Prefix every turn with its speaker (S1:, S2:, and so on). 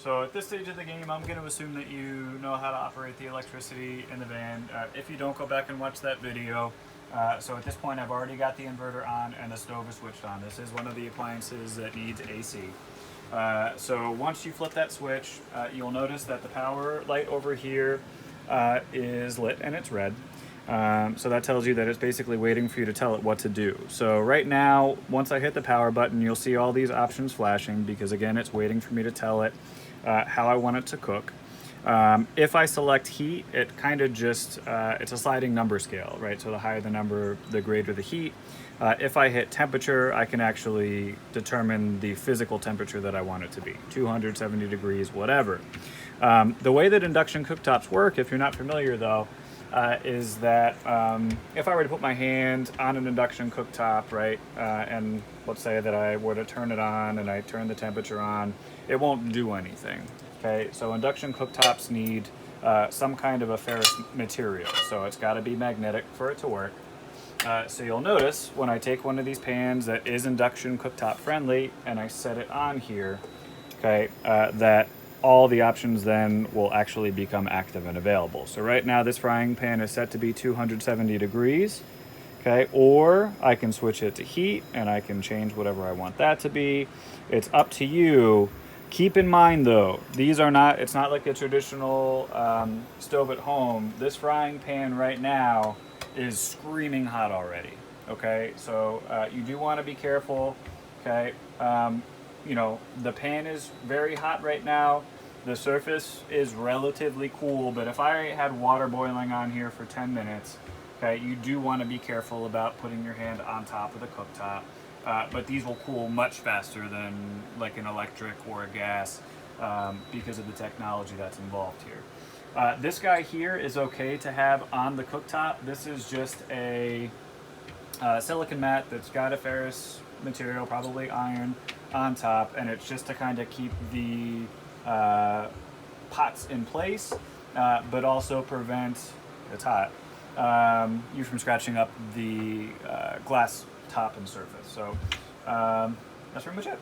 S1: So at this stage of the game, I'm going to assume that you know how to operate the electricity in the van. If you don't, go back and watch that video. So at this point, I've already got the inverter on and the stove is switched on. This is one of the appliances that needs AC. So once you flip that switch, you'll notice that the power light over here is lit and it's red. So that tells you that it's basically waiting for you to tell it what to do. So right now, once I hit the power button, you'll see all these options flashing because again, it's waiting for me to tell it how I want it to cook. If I select heat, it kind of just, it's a sliding number scale, right? So the higher the number, the greater the heat. If I hit temperature, I can actually determine the physical temperature that I want it to be, 270 degrees, whatever. The way that induction cooktops work, if you're not familiar though, is that if I were to put my hand on an induction cooktop, right, and let's say that I were to turn it on and I turn the temperature on, it won't do anything, okay? So induction cooktops need some kind of a ferrous material, so it's got to be magnetic for it to work. So you'll notice when I take one of these pans that is induction cooktop friendly and I set it on here, okay, that all the options then will actually become active and available. So right now this frying pan is set to be 270 degrees, okay, or I can switch it to heat and I can change whatever I want that to be. It's up to you. Keep in mind though, these are not, it's not like a traditional stove at home. This frying pan right now is screaming hot already, okay? So you do want to be careful, okay? You know, the pan is very hot right now. The surface is relatively cool, but if I had water boiling on here for 10 minutes, okay, you do want to be careful about putting your hand on top of the cooktop. But these will cool much faster than like an electric or a gas because of the technology that's involved here. This guy here is okay to have on the cooktop. This is just a silicon mat that's got a ferrous material, probably iron, on top, and it's just to kind of keep the pots in place, but also prevent, it's hot, you from scratching up the glass top and surface. So that's pretty much it.